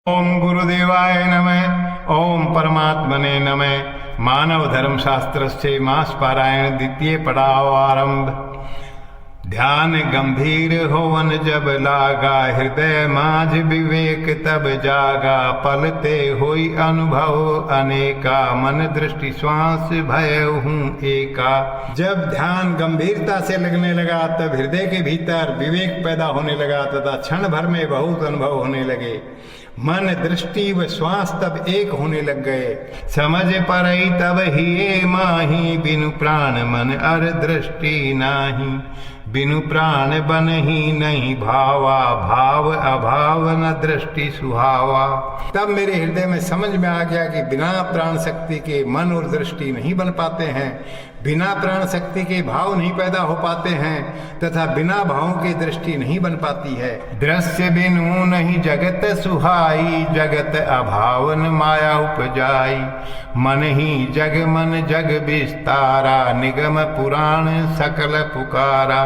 ओम गुरुदेवाय नमः। ओम परमात्मने नमः। मानव धर्म शास्त्र से मास पारायण द्वितीय पड़ाव आरंभ। ध्यान गंभीर होवन जब लागा, हृदय माझ विवेक तब जागा। पलते होई अनुभव अनेका, मन दृष्टि श्वास भय हूँ एका। जब ध्यान गंभीरता से लगने लगा तब हृदय के भीतर विवेक पैदा होने लगा तथा क्षण भर में बहुत अनुभव होने लगे। मन दृष्टि व श्वास तब एक होने लग गए। समझ परई तब ही माही, बिनु प्राण मन अर दृष्टि नाही। बिनु प्राण बन ही नहीं भावा, भाव अभाव न दृष्टि सुहावा। तब मेरे हृदय में समझ में आ गया कि बिना प्राण शक्ति के मन और दृष्टि नहीं बन पाते हैं, बिना प्राण शक्ति के भाव नहीं पैदा हो पाते हैं तथा बिना भावों की दृष्टि नहीं बन पाती है। दृश्य बिनु नहीं जगत सुहाई, जगत अभावन माया उपजाई। मन ही जग मन जग विस्तारा, निगम पुराण सकल पुकारा।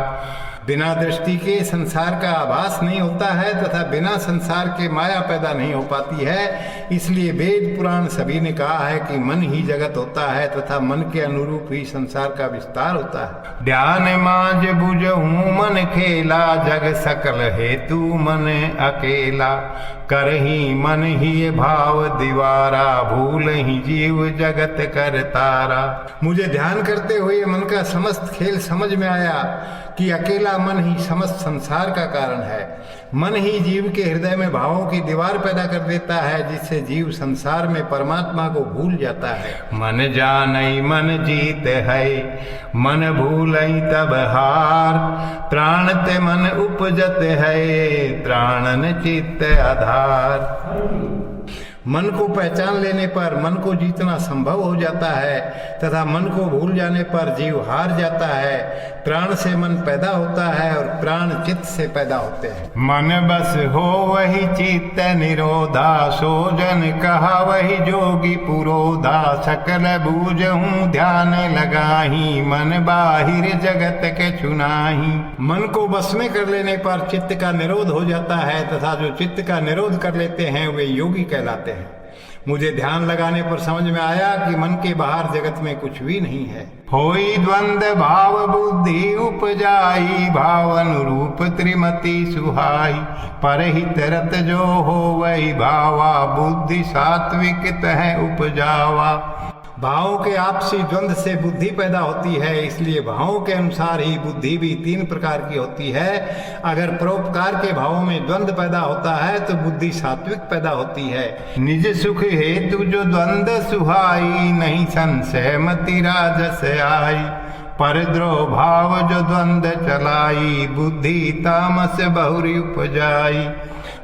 बिना दृष्टि के संसार का आभास नहीं होता है तथा बिना संसार के माया पैदा नहीं हो पाती है। इसलिए वेद पुराण सभी ने कहा है कि मन ही जगत होता है तथा मन के अनुरूप ही संसार का विस्तार होता है। ध्यान मांझ बुझहूँ मन खेला, जग सकल हेतु मन अकेला। कर ही मन ही भाव दीवारा, भूल ही जीव जगत कर तारा। मुझे ध्यान करते हुए मन का समस्त खेल समझ में आया कि अकेला मन ही समस्त संसार का कारण है। मन ही जीव के हृदय में भावों की दीवार पैदा कर देता है, जिससे जीव संसार में परमात्मा को भूल जाता है। मन जानई मन जीत है, मन भूलई तब हार। प्राण ते मन उपजत है, प्राणन चित्त आधार। मन को पहचान लेने पर मन को जीतना संभव हो जाता है तथा मन को भूल जाने पर जीव हार जाता है। प्राण से मन पैदा होता है और प्राण चित्त से पैदा होते हैं। मन बस हो वही चित्त निरोधा, सो जन कहा वही जोगी पुरोधा। सकल बूझहूँ ध्यान लगाही, मन बाहिर जगत के चुनाही। मन को बस में कर लेने पर चित्त का निरोध हो जाता है तथा जो चित्त का निरोध कर लेते हैं वे योगी कहलाते हैं। मुझे ध्यान लगाने पर समझ में आया कि मन के बाहर जगत में कुछ भी नहीं है। होई द्वंद भाव बुद्धि उपजाई, भाव अनुरूप त्रिमति सुहाई। परहित रत जो हो वही भावा, बुद्धि सात्विक तह उपजावा। भावों के आपसी द्वंद से बुद्धि पैदा होती है, इसलिए भावों के अनुसार ही बुद्धि भी तीन प्रकार की होती है। अगर परोपकार के भावों में द्वंद पैदा होता है तो बुद्धि सात्विक पैदा होती है। निज सुख हेतु जो द्वंद सुहाई, नहीं संशय मति राजस आई। परद्रोह भाव जो द्वंद चलाई, बुद्धि तामस बहुरी उपजाई।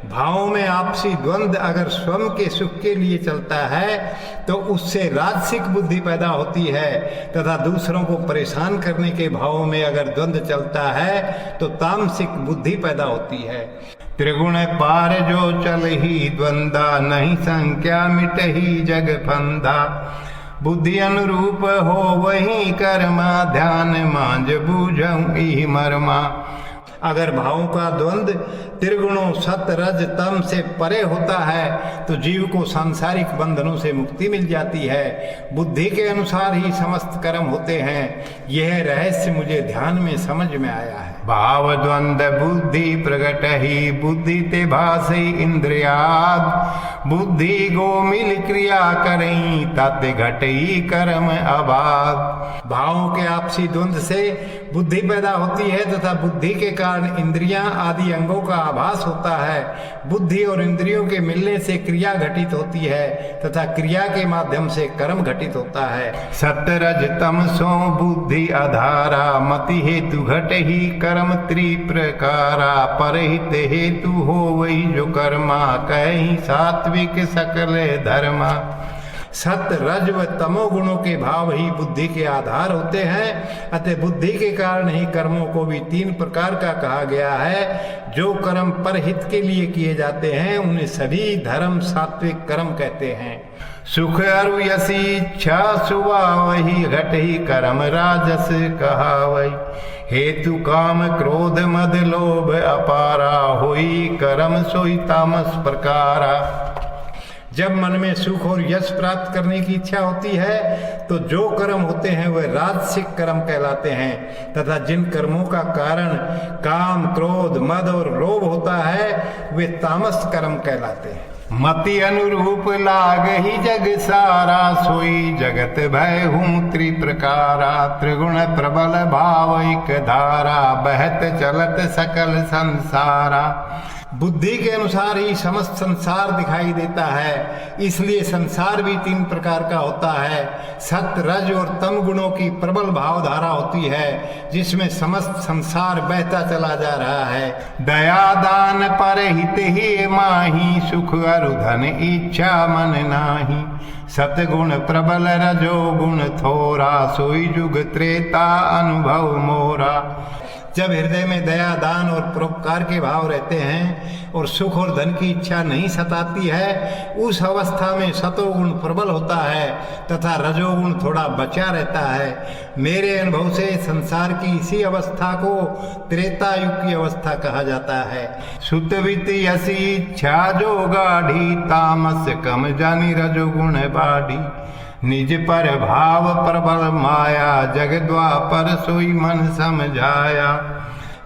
भावों में आपसी द्वंद अगर स्वयं के सुख के लिए चलता है तो उससे राजसिक बुद्धि पैदा होती है तथा दूसरों को परेशान करने के भावों में अगर द्वंद चलता है तो तामसिक बुद्धि पैदा होती है। त्रिगुण पार जो चल ही द्वंदा, नहीं संख्या मिट ही जग फंदा। बुद्धि अनुरूप हो वही कर्मा, ध्यान मांझ बूझऊँ ई मरमा। अगर भावों का द्वंद त्रिगुणों सत रज तम से परे होता है तो जीव को सांसारिक बंधनों से मुक्ति मिल जाती है। बुद्धि के अनुसार ही समस्त कर्म होते हैं। यह रहस्य मुझे ध्यान में समझ में आया है। भाव द्वंद बुद्धि प्रगट ही, बुद्धि ते भासई इंद्रियाद। बुद्धि गो मिल क्रिया करई, तत् घटई कर्म अबाद। भावों के आपसी द्वंद से बुद्धि पैदा होती है तथा बुद्धि के कारण इंद्रियां आदि अंगों का आभास होता है। बुद्धि और इंद्रियों के मिलने से क्रिया घटित होती है तथा क्रिया के माध्यम से कर्म घटित होता है। सतरज तमसो बुद्धि आधारा, मति हेतु घट ही कर्म त्रिप्रकारा। परहित हेतु हो वही जो कर्मा, कहीं सात्विक सकल धर्मा। सत रज व तमो गुणों के भाव ही बुद्धि के आधार होते हैं। अतः बुद्धि के कारण ही कर्मों को भी तीन प्रकार का कहा गया है। जो कर्म परहित के लिए किए जाते हैं उन्हें सभी धर्म सात्विक कर्म कहते हैं। सुख अरु यसी इच्छा सुवा वही, घट ही कर्म राजस कहावई। हेतु काम क्रोध मद लोभ अपारा, होई कर्म सोई तामस प्रकारा। जब मन में सुख और यश प्राप्त करने की इच्छा होती है तो जो कर्म होते हैं वे राजसिक कर्म कहलाते हैं, तथा जिन कर्मों का कारण काम, क्रोध, मद और लोभ होता है वे तामस कर्म कहलाते हैं। मति अनुरूप लाग ही जग सारा, सोई जगत भय हूँ त्रिप्रकारा। त्रिगुण प्रबल भाव एक धारा, बहत चलत सकल संसारा। बुद्धि के अनुसार ही समस्त संसार दिखाई देता है, इसलिए संसार भी 3 प्रकार का होता है। सत्य, रज और तम गुणों की प्रबल भावधारा होती है जिसमें समस्त संसार बहता चला जा रहा है। दया दान पर हित ही माही, सुख अरु धन इच्छा मन नाही। सतगुण प्रबल रजो गुण थोरा, सोई जुग त्रेता अनुभव मोरा। जब हृदय में दया, दान और परोपकार के भाव रहते हैं और सुख और धन की इच्छा नहीं सताती है, उस अवस्था में सतोगुण प्रबल होता है तथा रजोगुण थोड़ा बचा रहता है। मेरे अनुभव से संसार की इसी अवस्था को त्रेता युग की अवस्था कहा जाता है। सुतवित यसी इच्छा जो गाढ़ी, तामस कम जानी रजोगुण बाढ़ी। निज पर भाव प्रबल माया, जग द्वापर सोई मन समझाया।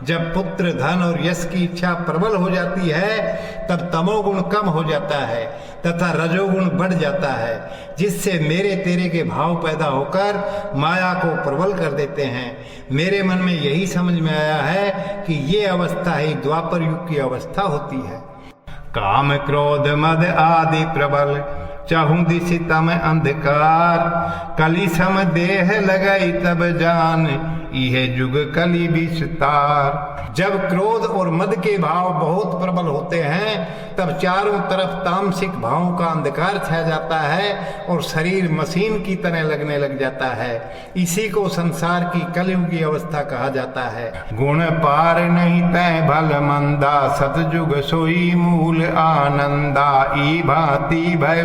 जब पुत्र, धन और यश की इच्छा प्रबल हो जाती है तब तमोगुण कम हो जाता है तथा रजोगुण बढ़ जाता है, जिससे मेरे तेरे के भाव पैदा होकर माया को प्रबल कर देते हैं। मेरे मन में यही समझ में आया है कि ये अवस्था ही द्वापर युग की अवस्था होती है। काम, क्रोध, मद आदि प्रबल, चाहूं दिशि तम अंधकार। कली सम देह लगाई तब जान, यह जुग कली विस्तार। जब क्रोध और मद के भाव बहुत प्रबल होते हैं तब चारों तरफ तामसिक भावों का अंधकार छा जाता है और शरीर मशीन की तरह लगने लग जाता है। इसी को संसार की कलयुग की अवस्था कहा जाता है। गुण पार नहीं तय भल मंदा, सतजुग सोई मूल आनंदा। ई भांति भय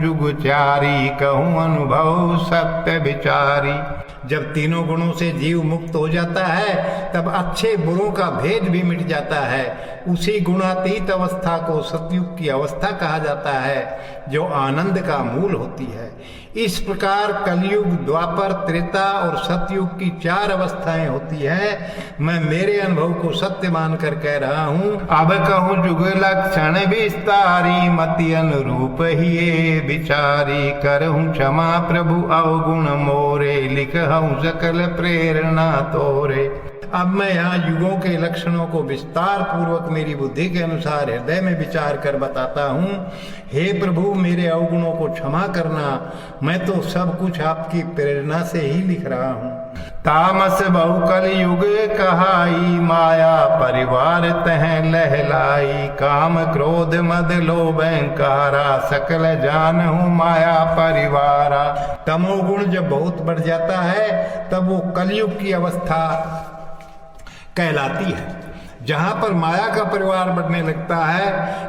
जुग चारी, कहूँ अनुभव सत्य विचारी। जब तीनों गुणों से जीव मुक्त हो जाता है तब अच्छे बुरों का भेद भी मिट जाता है। उसी गुणातीत अवस्था को सतयुग की अवस्था कहा जाता है जो आनंद का मूल होती है। इस प्रकार कलयुग, द्वापर, त्रेता और सतयुग की 4 अवस्थाएं होती है। मैं मेरे अनुभव को सत्य मानकर कह रहा हूँ। अब कहूँ जुग लक्षण विस्तारी, मति अनुरूप ही विचारी। करहूँ क्षमा प्रभु अवगुण मोरे, लिखहूँ सकल प्रेरणा तोरे। अब मैं यहाँ युगों के लक्षणों को विस्तार पूर्वक मेरी बुद्धि के अनुसार हृदय में विचार कर बताता हूँ। हे प्रभु, मेरे अवगुणों को क्षमा करना, मैं तो सब कुछ आपकी प्रेरणा से ही लिख रहा हूँ। तामस बहुकल युग कहाई, माया परिवार तह लहलाई। काम, क्रोध, मद, लोभ, अहंकारा, सकल जानहु माया परिवारा। तमोगुण जब बहुत बढ़ जाता है तब वो कलयुग की अवस्था कहलाती है, जहां पर माया का परिवार बढ़ने लगता है।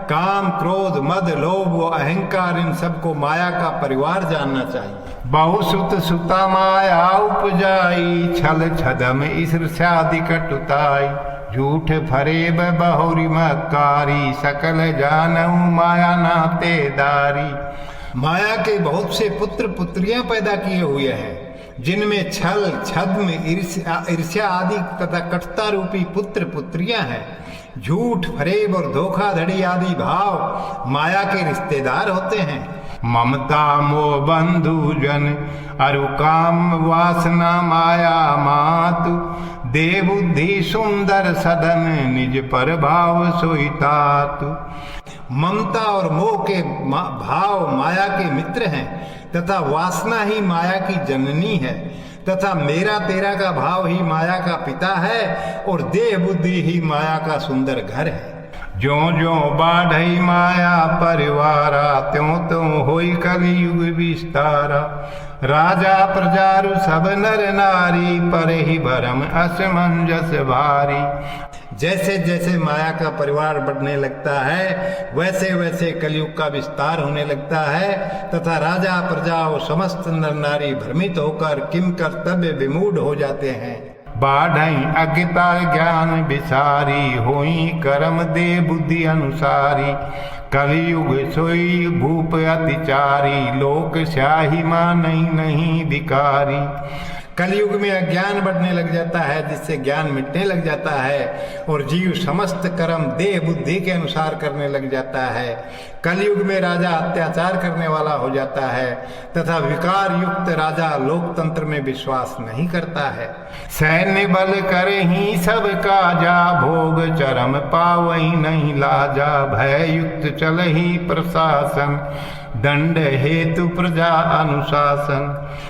काम, क्रोध, मद, लोभ व अहंकार, इन सबको माया का परिवार जानना चाहिए। बहुसुत सुता माया उपजाई, छल छदम ईर्ष्यादि कटुताई। झूठ फरेब बहुरी मकारी, सकल जानहु माया नातेदारी। माया के बहुत से पुत्र पुत्रियां पैदा किए हुए हैं जिनमें छल, छद्म, ईर्ष्या आदि तथा कटुता रूपी पुत्र पुत्रियां हैं। झूठ, फरेब और धोखाधड़ी आदि भाव माया के रिश्तेदार होते हैं। ममता मोह बंधु जन, अरु काम वासना माया मातु। दे बुद्धि सुंदर सदन, निज पर भाव सोई तातु। ममता और मोह के भाव माया के मित्र हैं तथा वासना ही माया की जननी है तथा मेरा तेरा का भाव ही माया का पिता है और देह बुद्धि ही माया का सुंदर घर है। ज्यों ज्यों बाढ़ई माया परिवारा, त्यों त्यों होई कलयुग विस्तारा। राजा प्रजारु सब नर नारी, पर ही भरम असमंजस भारी। जैसे जैसे माया का परिवार बढ़ने लगता है वैसे वैसे कलयुग का विस्तार होने लगता है तथा राजा, प्रजा और समस्त नर नारी भ्रमित होकर किम कर्तव्य विमूढ़ हो जाते हैं। बाढ़ई अज्ञता ज्ञान विसारी, होई कर्म दे बुद्धि अनुसारी। कलयुग सोई भूप अतिचारी, लोक स्याही मानई नहीं भिकारी। कलयुग में अज्ञान बढ़ने लग जाता है, जिससे ज्ञान मिटने लग जाता है और जीव समस्त कर्म देह बुद्धि के अनुसार करने लग जाता है। कलयुग में राजा अत्याचार करने वाला हो जाता है तथा विकार युक्त राजा लोकतंत्र में विश्वास नहीं करता है। सैन्य बल करे ही सब काजा, भोग चरम पावई नहीं लाजा। भय युक्त चल ही प्रशासन, दंड हेतु प्रजा अनुशासन।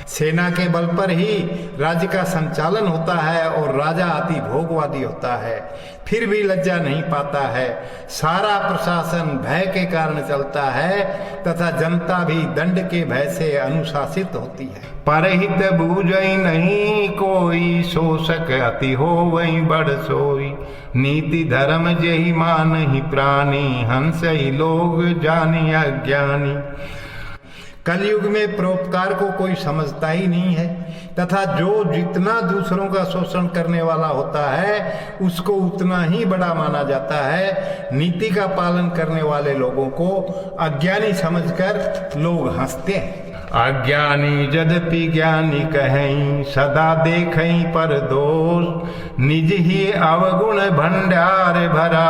सेना के बल पर ही राज्य का संचालन होता है और राजा अति भोगवादी होता है, फिर भी लज्जा नहीं पाता है। सारा प्रशासन भय के कारण चलता है तथा जनता भी दंड के भय से अनुशासित होती है। परहित बूझई नहीं कोई, शोषक अति होवई बड़ सोई। नीति धर्म जेहि मानहि प्राणी, हंस ही लोग जानी अज्ञानी। कलयुग में परोपकार को कोई समझता ही नहीं है तथा जो जितना दूसरों का शोषण करने वाला होता है उसको उतना ही बड़ा माना जाता है। नीति का पालन करने वाले लोगों को अज्ञानी समझकर लोग हंसते हैं। अज्ञानी यद्यपि ज्ञानी कहें, सदा देखें पर दोष। निज ही अवगुण भंडार भरा,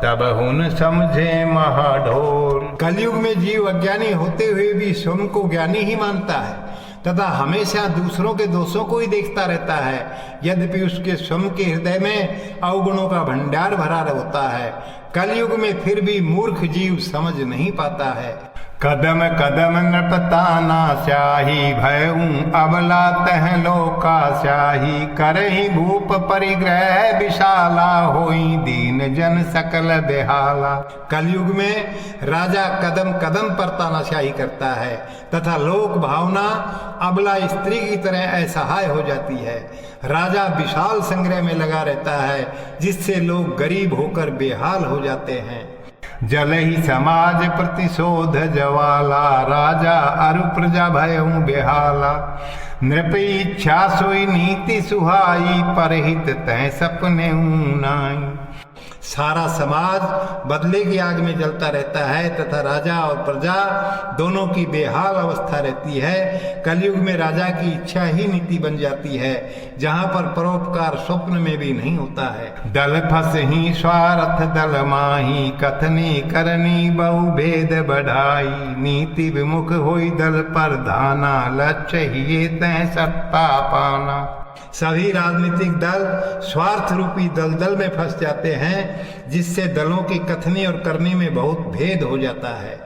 तब हुन समझे महाढोर। कलयुग में जीव अज्ञानी होते हुए भी स्वयं को ज्ञानी ही मानता है तथा हमेशा दूसरों के दोषों को ही देखता रहता है, यद्यपि उसके स्वयं के हृदय में अवगुणों का भंडार भरा होता है। कलयुग में फिर भी मूर्ख जीव समझ नहीं पाता है। कदम कदम नटताना स्याही, भयऊं अबला तह लोका स्याही। करहि भूप परिग्रह विशाला, होई दीन जन सकल बेहाला। कलयुग में राजा कदम कदम पर तानाशाही करता है तथा लोक भावना अबला स्त्री की तरह असहाय हो जाती है। राजा विशाल संग्रह में लगा रहता है, जिससे लोग गरीब होकर बेहाल हो जाते हैं। जल ही समाज प्रतिशोध जवाला, राजा अरु प्रजा भयऊं बेहाला। नृप इच्छा सोई नीति सुहाई, परहित तह सपने नाई। सारा समाज बदले की आग में जलता रहता है तथा राजा और प्रजा दोनों की बेहाल अवस्था रहती है। कलयुग में राजा की इच्छा ही नीति बन जाती है, जहाँ पर परोपकार स्वप्न में भी नहीं होता है। दल फस ही स्वार्थ दल माही, कथनी करनी बहु भेद बढ़ाई। नीति विमुख होई दल पर धाना, लक्ष्य ही तय सत्ता पाना। सभी राजनीतिक दल स्वार्थ रूपी दलदल में फंस जाते हैं, जिससे दलों की कथनी और करनी में बहुत भेद हो जाता है।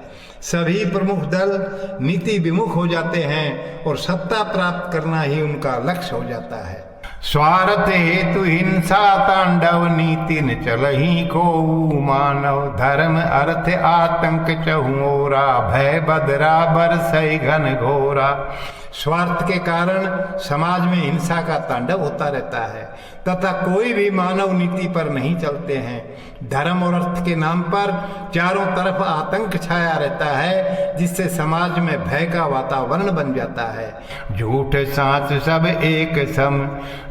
सभी प्रमुख दल नीति विमुख हो जाते हैं और सत्ता प्राप्त करना ही उनका लक्ष्य हो जाता है। स्वार्थ हेतु हिंसा तांडव, नीति न चलहि को मानव। धर्म अर्थ आतंक चहुओरा, भय बदरा बरसई घन घोरा। स्वार्थ के कारण समाज में हिंसा का तांडव होता रहता है तथा कोई भी मानव नीति पर नहीं चलते हैं। धर्म और अर्थ के नाम पर चारों तरफ आतंक छाया रहता है, जिससे समाज में भय का वातावरण बन जाता है। झूठ साच सब एक सम,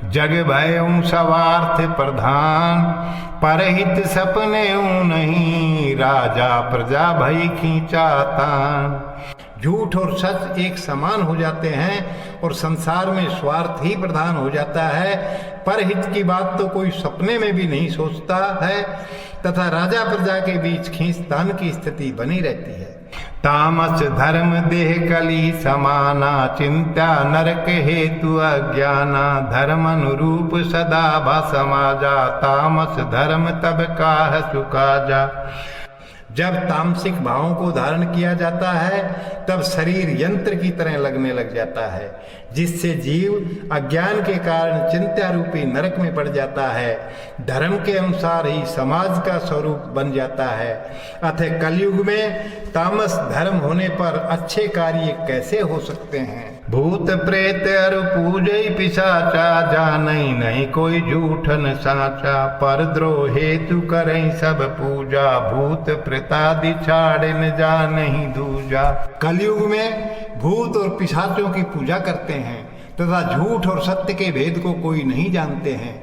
जग भयऊं स्वार्थ प्रधान। परहित सपने नहीं, राजा प्रजा भई खींचा तान। झूठ और सच एक समान हो जाते हैं और संसार में स्वार्थ ही प्रधान हो जाता है। परहित की बात तो कोई सपने में भी नहीं सोचता है तथा राजा प्रजा के बीच खींचतान की स्थिति बनी रहती है। तामस धर्म देह कली समाना, चिंता नरक हेतु अज्ञाना। धर्म अनुरूप सदा भा समाजा, तामस धर्म तब काह सुकाजा। जब तामसिक भावों को धारण किया जाता है तब शरीर यंत्र की तरह लगने लग जाता है, जिससे जीव अज्ञान के कारण चिंता रूपी नरक में पड़ जाता है। धर्म के अनुसार ही समाज का स्वरूप बन जाता है। अतः कलयुग में तामस धर्म होने पर अच्छे कार्य कैसे हो सकते हैं। भूत प्रेत अरु पूजई पिशाचा, जानई नहीं कोई झूठन साचा। पर द्रोह हेतु करई सब पूजा, भूत प्रेतादि छाड़न जानहि दूजा। कलयुग में भूत और पिशाचों की पूजा करते हैं तथा झूठ और सत्य के भेद को कोई नहीं जानते हैं।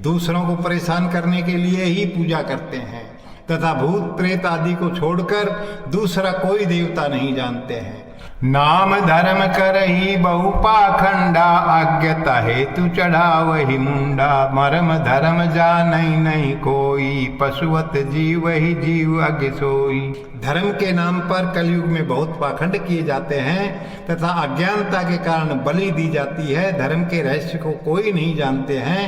दूसरों को परेशान करने के लिए ही पूजा करते हैं। तथा भूत प्रेत आदि को छोड़कर दूसरा कोई देवता नहीं जानते हैं। नाम धर्म करही बहु पाखंडा, अज्ञता हेतु चढ़ावहि मुंडा। मर्म धर्म जानई नहीं कोई, पशुवत जीव ही जीव अज्ञ सोई। धर्म के नाम पर कलयुग में बहुत पाखंड किए जाते हैं तथा अज्ञानता के कारण बलि दी जाती है। धर्म के रहस्य को कोई नहीं जानते हैं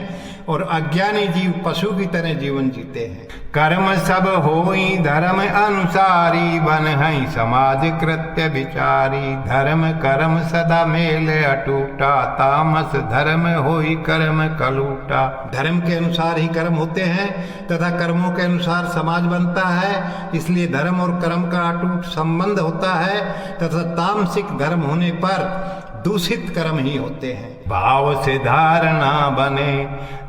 और अज्ञानी जीव पशु की तरह जीवन जीते हैं। कर्म सब होई धर्म अनुसारी, बन है समाज कृत्य विचारी। धर्म कर्म सदा मेल अटूटा, तामस धर्म होई कर्म कलूटा। धर्म के अनुसार ही कर्म होते हैं तथा कर्मों के अनुसार समाज बनता है, इसलिए धर्म और कर्म का अटूट संबंध होता है तथा तामसिक धर्म होने पर दूषित कर्म ही होते हैं। भाव से धारणा बने,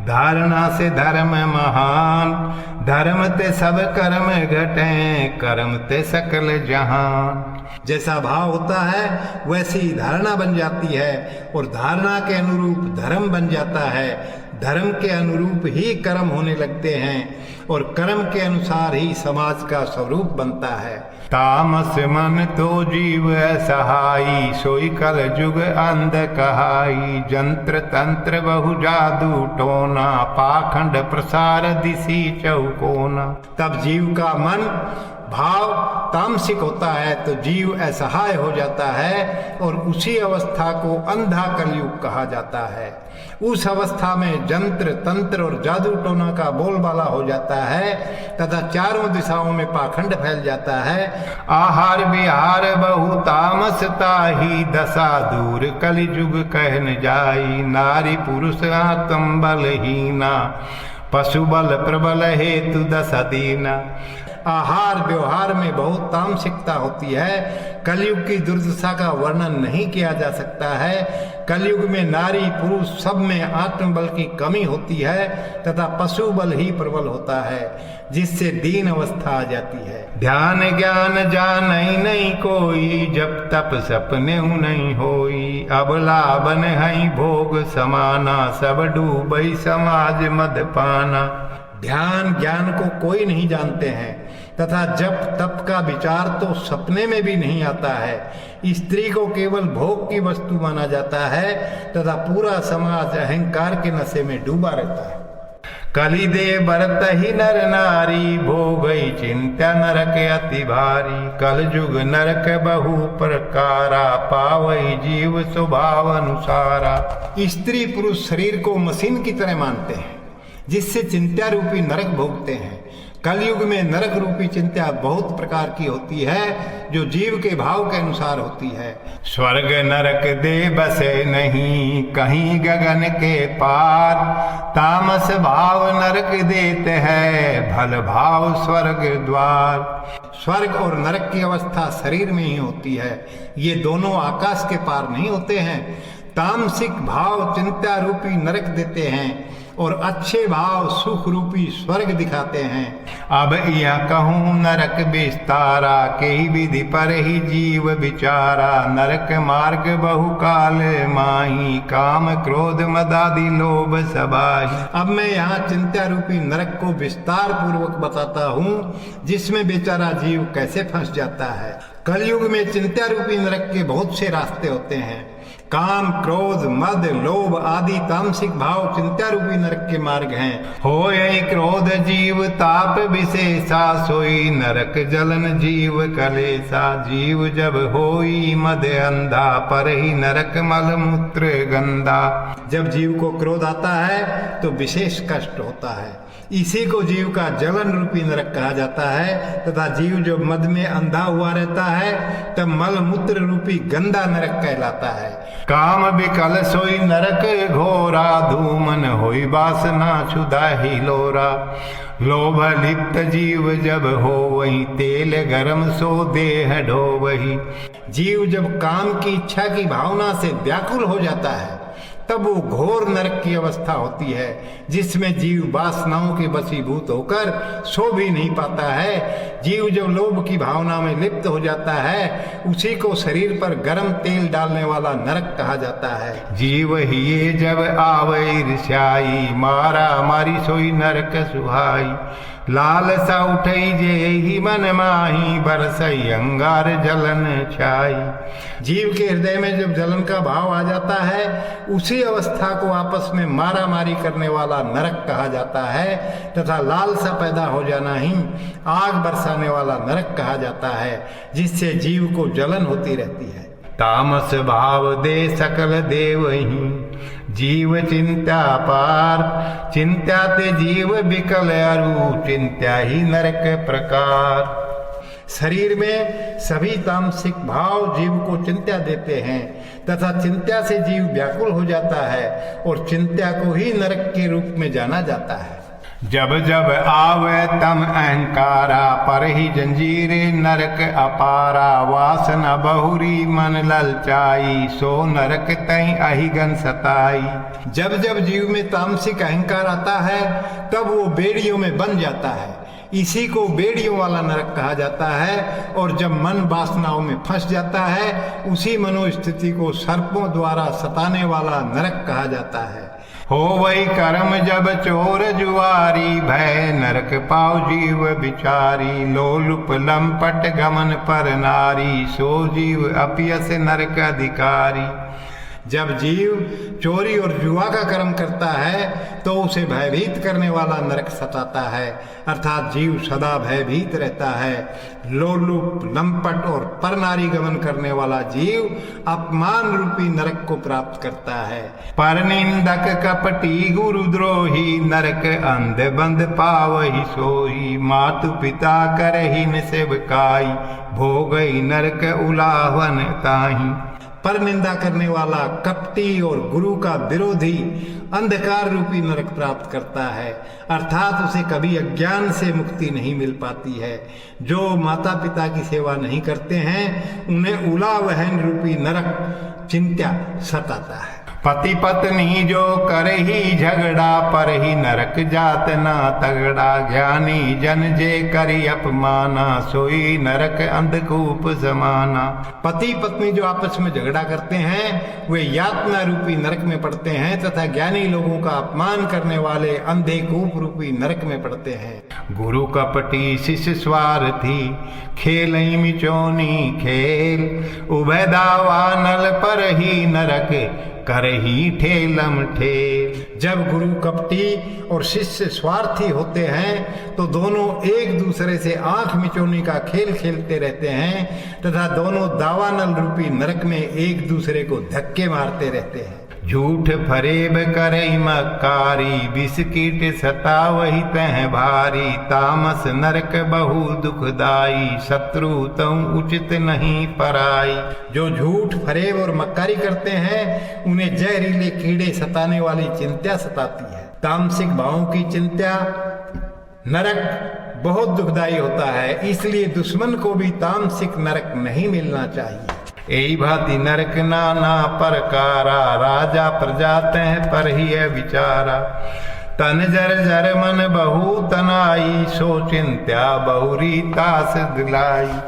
धारणा से धर्म महान। धर्म ते सब कर्म घटे, कर्म ते सकल जहान। जैसा भाव होता है वैसी ही धारणा बन जाती है और धारणा के अनुरूप धर्म बन जाता है। धर्म के अनुरूप ही कर्म होने लगते हैं और कर्म के अनुसार ही समाज का स्वरूप बनता है। तामस मन तो जीव सहाई, सोई कल जुग अंध कहाई। जंत्र तंत्र बहु जादू टोना, पाखंड प्रसार दिसी चौकोना। तब जीव का मन भाव तामसिक होता है तो जीव असहाय हो जाता है और उसी अवस्था को अंधा कलयुग कहा जाता है। उस अवस्था में जंत्र तंत्र और जादू टोना का बोलबाला हो जाता है तथा चारों दिशाओं में पाखंड फैल जाता है। आहार विहार बहु तामसता ही, दशा दूर कलयुग कहन जाई। नारी पुरुष आत्म बलहीना, पशु बल प्रबल हेतु दशा दीना। आहार व्यवहार में बहुत तामसिकता होती है। कलयुग की दुर्दशा का वर्णन नहीं किया जा सकता है। कलयुग में नारी पुरुष सब में आत्मबल की कमी होती है तथा पशु बल ही प्रबल होता है, जिससे दीन अवस्था आ जाती है। ध्यान ज्ञान जान नहीं कोई, जब तप सपने नहीं होई। अबला बन है भोग समाना, सब डूबई समाज मद पाना। ध्यान ज्ञान को कोई नहीं जानते हैं तथा जप तप का विचार तो सपने में भी नहीं आता है। स्त्री को केवल भोग की वस्तु माना जाता है तथा पूरा समाज अहंकार के नशे में डूबा रहता है। कली दे बरत ही नर नारी, भोगई चिंता नरक अति भारी। कल जुग नरक बहु प्रकारा, पावई जीव स्वभाव अनुसारा। स्त्री पुरुष शरीर को मशीन की तरह मानते हैं जिससे चिंता रूपी नरक भोगते हैं। कलयुग में नरक रूपी चिंता बहुत प्रकार की होती है जो जीव के भाव के अनुसार होती है। स्वर्ग नरक दे बसे नहीं, कहीं गगन के पार। तामस भाव नरक देते हैं, भल भाव स्वर्ग द्वार। स्वर्ग और नरक की अवस्था शरीर में ही होती है, ये दोनों आकाश के पार नहीं होते हैं। तामसिक भाव चिंता रूपी नरक देते हैं और अच्छे भाव सुख रूपी स्वर्ग दिखाते हैं। अब यह कहूँ नरक विस्तारा, कई विधि पर ही जीव विचारा। नरक मार्ग बहु काल माही, काम क्रोध मदादि लोभ सबाही। अब मैं यहाँ चिंता रूपी नरक को विस्तार पूर्वक बताता हूँ जिसमें बेचारा जीव कैसे फंस जाता है। कलयुग में चिंता रूपी नरक के बहुत से रास्ते होते हैं। काम क्रोध मद लोभ आदि तामसिक भाव चिंता रूपी नरक के मार्ग हैं। होय क्रोध जीव ताप विशेषा, सोई नरक जलन जीव कलेसा। जीव जब होई मद अंधा, पर ही नरक मल मूत्र गंदा। जब जीव को क्रोध आता है तो विशेष कष्ट होता है, इसी को जीव का जलन रूपी नरक कहा जाता है। तथा जीव जो मद में अंधा हुआ रहता है तब मल मूत्र रूपी गंदा नरक कहलाता है। काम विकल सोई नरक घोरा, धूमन होई वासना क्षुधा ही लोरा। लोभ लिप्त जीव जब हो वही, तेल गरम सो देह ढो वही। जीव जब काम की इच्छा की भावना से व्याकुल हो जाता है तब वो घोर नरक की अवस्था होती है जिसमें जीव वासनाओं के वशीभूत होकर सो भी नहीं पाता है। जीव जब लोभ की भावना में लिप्त हो जाता है उसी को शरीर पर गर्म तेल डालने वाला नरक कहा जाता है। जीव ही जब आवे ईर्ष्याई, मारा मारी सोई नरक सुहाई। लालसा उठई जे ही मन माही, बरसई अंगार जलन छाई। जीव के हृदय में जब जलन का भाव आ जाता है, उसी अवस्था को आपस में मारा मारी करने वाला नरक कहा जाता है, तथा लालसा पैदा हो जाना ही आग बरसाने वाला नरक कहा जाता है, जिससे जीव को जलन होती रहती है। तामस भाव दे सकल देवही, जीव चिंता पार, चिंता ते जीव विकल अरु, चिंता ही नरक प्रकार। शरीर में सभी तामसिक भाव जीव को चिंता देते हैं, तथा चिंता से जीव व्याकुल हो जाता है, और चिंता को ही नरक के रूप में जाना जाता है। जब जब आवे तम अहंकारा, पर ही जंजीर नरक अपारा, वासना बहुरी मन ललचाई, सो नरक तई अहिगन सताई। जब जब जीव में तामसिक अहंकार आता है, तब वो बेड़ियों में बन जाता है, इसी को बेड़ियों वाला नरक कहा जाता है। और जब मन वासनाओं में फंस जाता है, उसी मनोस्थिति को सर्पों द्वारा सताने वाला नरक कहा जाता है। हो वही कर्म जब चोर जुआरी, भय नरक पाव जीव बिचारी, लोलुप लंपट गमन पर नारी, सो जीव अपयस नरक अधिकारी। जब जीव चोरी और जुआ का कर्म करता है, तो उसे भयभीत करने वाला नरक सताता है, अर्थात जीव सदा भयभीत रहता है। लोलुप लंपट और परनारी गमन करने वाला जीव अपमान रूपी नरक को प्राप्त करता है। पर निंदक कपटी गुरुद्रोही, नरक अंध बंद पावही सोही, मातु पिता करहीन सेवकाई, भोगई नरक उलावन ताही। पर निंदा करने वाला कपटी और गुरु का विरोधी अंधकार रूपी नरक प्राप्त करता है, अर्थात उसे कभी अज्ञान से मुक्ति नहीं मिल पाती है। जो माता पिता की सेवा नहीं करते हैं, उन्हें उलावहन रूपी नरक चिंता सताता है। पति पत्नी जो करे ही झगड़ा, पर ही नरक जात ना तगड़ा, ज्ञानी जन जे करी अपमाना, सोई नरक अंधकूप समाना। पति पत्नी जो आपस में झगड़ा करते हैं, वे यातना रूपी नरक में पड़ते हैं, तथा ज्ञानी लोगों का अपमान करने वाले अंधकूप रूपी नरक में पड़ते हैं। गुरु कपटी शिष्य स्वार्थी, खेल मिचोनी खेल, उभय दावा नल पर ही नरक, करही ठेलम ठेल। जब गुरु कपटी और शिष्य स्वार्थी होते हैं, तो दोनों एक दूसरे से आंख मिचोनी का खेल खेलते रहते हैं, तथा दोनों दावानल रूपी नरक में एक दूसरे को धक्के मारते रहते हैं। झूठ फरेब करई मक्कारी, बिस्किट सतावही तह भारी, तामस नरक बहु दुखदाई, शत्रु तऊ उचित नहीं पराई। जो झूठ फरेब और मक्कारी करते हैं, उन्हें जहरीले कीड़े सताने वाली चिंता सताती है। तामसिक भावों की चिंता नरक बहुत दुखदाई होता है, इसलिए दुश्मन को भी तामसिक नरक नहीं मिलना चाहिए। यही भांति नरक नाना प्रकारा, राजा प्रजा तह पर ही है विचारा, तन जर जर मन बहु तनाई, सो चिंत्या बहुरी तास दिलाई।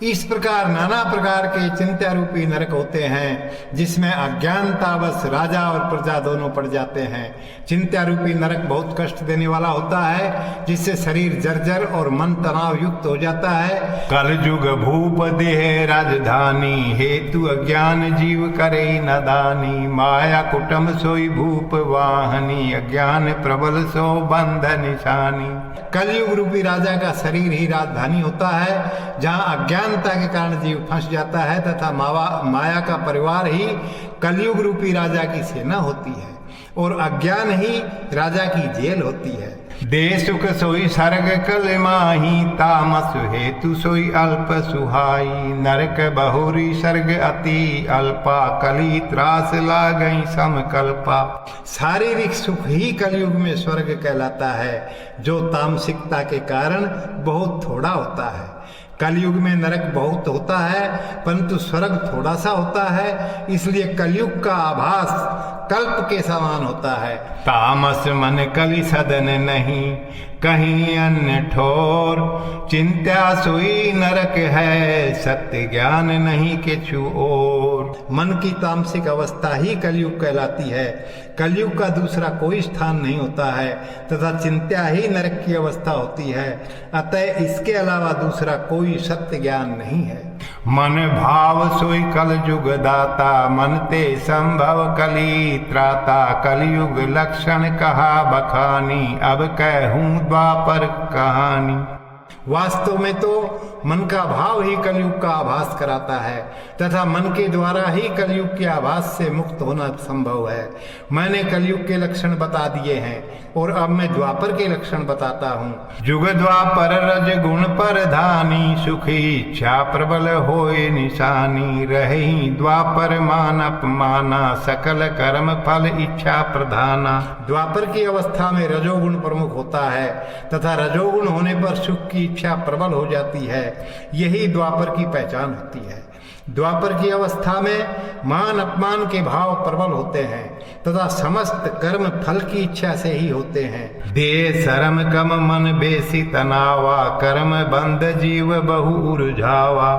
इस प्रकार नाना प्रकार के चिंता रूपी नरक होते हैं, जिसमें अज्ञानतावश राजा और प्रजा दोनों पड़ जाते हैं। चिंता रूपी नरक बहुत कष्ट देने वाला होता है, जिससे शरीर जर्जर और मन तनाव युक्त हो जाता है। कल युग भूप देह राजधानी, हेतु अज्ञान जीव करे नदानी, माया कुटुम सोई भूप वाहनी, अज्ञान प्रबल सो बंध निशानी। कलयुग रूपी राजा का शरीर ही राजधानी होता है, जहाँ अज्ञानता के कारण जीव फंस जाता है, तथा माया का परिवार ही कलयुग रूपी राजा की सेना होती है, और अज्ञान ही राजा की जेल होती है। दे सुख सोई सर्ग कल माही, तामस हेतु सोई अल्प सुहाई, नरक बहुरी सर्ग अति अल्पा, कली त्रास लागई समकल्पा। शारीरिक सुख ही कलयुग में स्वर्ग कहलाता है, जो तामसिकता के कारण बहुत थोड़ा होता है। कलयुग में नरक बहुत होता है, परंतु स्वर्ग थोड़ा सा होता है, इसलिए कलयुग का आभास कल्प के समान होता है। तामस मन कलि सदन नहीं, कहीं अन्य ठोर। चिंत्या सोई नरक है, सत्य ज्ञान नहीं किछु और। मन की तामसिक अवस्था ही कलयुग कहलाती है। कलयुग का दूसरा कोई स्थान नहीं होता है तथा चिंत्या ही नरक की अवस्था होती है। अतः इसके अलावा दूसरा कोई सत्य ज्ञान नहीं है। मन भाव सोई कल युग दाता, मन ते संभव कली त्राता। कलयुग लक्षण कहा बखानी, अब कहूँ द्वापर कहानी। वास्तव में तो मन का भाव ही कलयुग का आभास कराता है तथा मन के द्वारा ही कलयुग के आभास से मुक्त होना संभव है। मैंने कलयुग के लक्षण बता दिए हैं और अब मैं द्वापर के लक्षण बताता हूँ। जुग द्वापर रज गुण प्रधानी, सुखी इच्छा प्रबल होए निशानी। रही द्वापर मान अपमाना, सकल कर्म फल इच्छा प्रधाना। द्वापर की अवस्था में रजोगुण प्रमुख होता है तथा रजोगुण होने पर सुख की इच्छा प्रबल हो जाती है। यही द्वापर की पहचान होती है। द्वापर की अवस्था में मान अपमान के भाव प्रबल होते हैं तथा समस्त कर्म फल की इच्छा से ही होते हैं। दे शरम कम मन बेसी तनावा, कर्म बंद जीव बहु उर्झावा।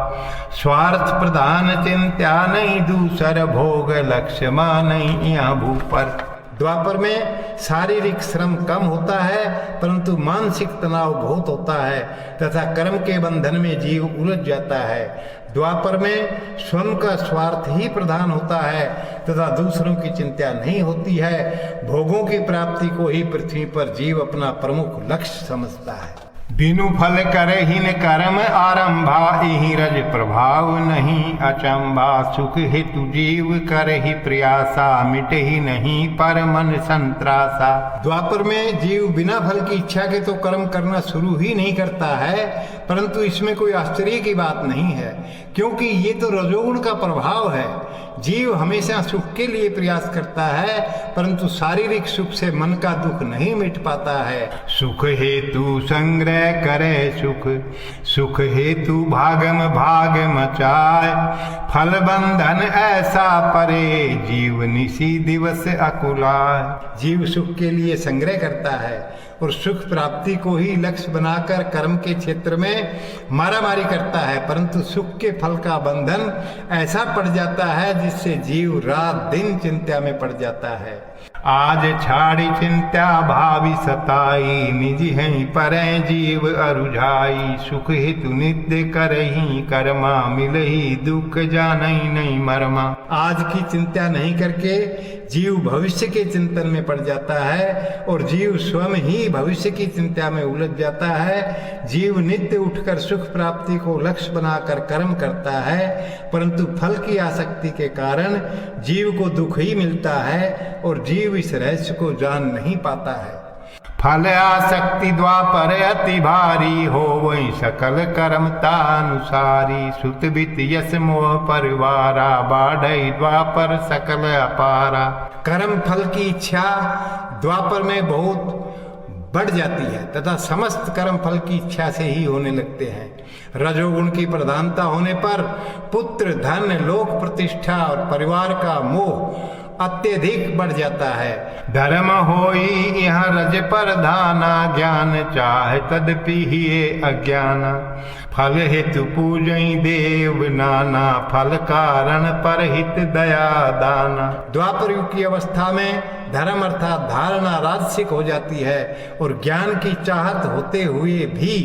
स्वार्थ प्रधान चिंत्या नहीं, दूसर भोग लक्ष्य नहीं यहाँ भूपर। द्वापर में शारीरिक श्रम कम होता है परंतु मानसिक तनाव बहुत होता है तथा कर्म के बंधन में जीव उलझ जाता है। द्वापर में स्वयं का स्वार्थ ही प्रधान होता है तथा दूसरों की चिंता नहीं होती है। भोगों की प्राप्ति को ही पृथ्वी पर जीव अपना प्रमुख लक्ष्य समझता है। बिनु फल करहिन कर्म आरंभा, इहि रज प्रभाव नहीं अचंभा। सुख हेतु जीव करहि प्रयासा, मिटहि नहीं पर मन संत्रासा। द्वापर में जीव बिना फल की इच्छा के तो कर्म करना शुरू ही नहीं करता है परंतु इसमें कोई आश्चर्य की बात नहीं है क्योंकि ये तो रजोगुण का प्रभाव है। जीव हमेशा सुख के लिए प्रयास करता है परंतु शारीरिक सुख से मन का दुख नहीं मिट पाता है। सुख हेतु संग्रह करे सुख, सुख हेतु भागम भाग मचाए। फल बंधन ऐसा परे, जीव निसी दिवस अकुलाय। जीव सुख के लिए संग्रह करता है और सुख प्राप्ति को ही लक्ष्य बनाकर कर्म के क्षेत्र में मारामारी करता है परंतु सुख के फल का बंधन ऐसा पड़ जाता है जिससे जीव रात दिन चिंता में पड़ जाता है। आज छाड़ी चिंता भावी सताई, निज हैं परै जीव अरुझाई। सुख हेतु नित्य करही कर्मा, मिलही दुख जानई नहीं मरमा। आज की चिंता नहीं करके जीव भविष्य के चिंतन में पड़ जाता है और जीव स्वयं ही भविष्य की चिंता में उलझ जाता है। जीव नित्य उठकर सुख प्राप्ति को लक्ष्य बनाकर कर्म करता है परंतु फल की आसक्ति के कारण जीव को दुख ही मिलता है और जीव इस रहस्य को जान नहीं पाता है। फल आसक्ति द्वापर अति भारी, हो वही सकल कर्मता अनुसारी। सुत बित यश मोह परिवारा, बाढ़ई द्वापर सकल अपारा। कर्म फल की इच्छा द्वापर में बहुत बढ़ जाती है तथा समस्त कर्म फल की इच्छा से ही होने लगते हैं। रजोगुण की प्रधानता होने पर पुत्र धन लोक प्रतिष्ठा और परिवार का मोह अत्यधिक बढ़ जाता है। धर्म होई यहाँ रज प्रधाना, ज्ञान चाहे तदपि हिये अज्ञाना। फल हेतु पूजई देव नाना, फल कारण पर हित दया दाना। द्वापर युग की अवस्था में धर्म अर्थात धारणा राजसिक हो जाती है और ज्ञान की चाहत होते हुए भी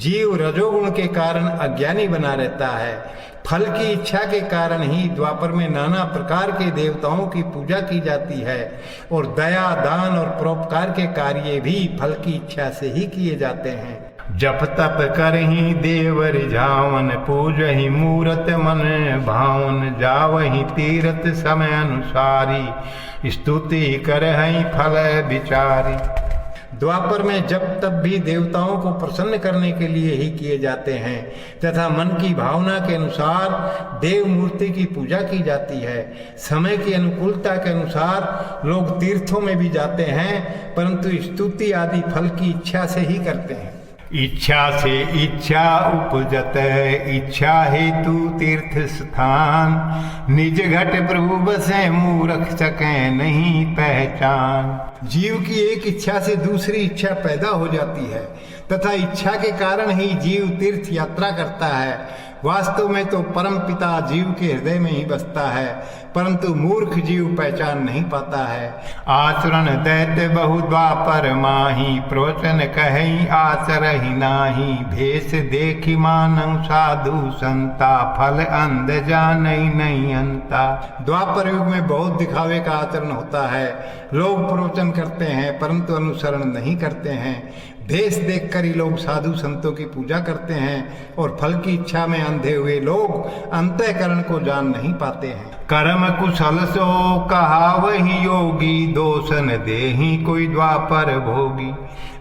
जीव रजोगुण के कारण अज्ञानी बना रहता है। फल की इच्छा के कारण ही द्वापर में नाना प्रकार के देवताओं की पूजा की जाती है और दया दान और परोपकार के कार्य भी फल की इच्छा से ही किए जाते हैं। जप तप करही देव रिझावन, पूजहि मूरत मन भावन। जावहि तीरथ समय अनुसारी, स्तुति करहि फल विचारी। द्वापर में जब तब भी देवताओं को प्रसन्न करने के लिए ही किए जाते हैं तथा मन की भावना के अनुसार देव मूर्ति की पूजा की जाती है। समय की अनुकूलता के अनुसार लोग तीर्थों में भी जाते हैं परंतु स्तुति आदि फल की इच्छा से ही करते हैं। इच्छा से इच्छा उपजत, इच्छा हेतु तीर्थ स्थान। निज घट प्रभु बसे, मूर्ख सके नहीं पहचान। जीव की एक इच्छा से दूसरी इच्छा पैदा हो जाती है तथा इच्छा के कारण ही जीव तीर्थ यात्रा करता है। वास्तव में तो परम पिता जीव के हृदय में ही बसता है, परंतु मूर्ख जीव पहचान नहीं पाता है। आचरण दैत्य बहु द्वापर माही, प्रवचन कहि आचरहि नाही। भेष देखि मानव साधु संता, फल अंध जानई नहीं अंता। द्वापर युग में बहुत दिखावे का आचरण होता है। लोग प्रवचन करते हैं परंतु अनुसरण नहीं करते हैं। भेष देखकर ही लोग साधु संतों की पूजा करते हैं और फल की इच्छा में अंधे हुए लोग अंतःकरण को जान नहीं पाते हैं। कर्म कुशल सो कहा वही योगी, दोष न देहि कोई द्वापर भोगी।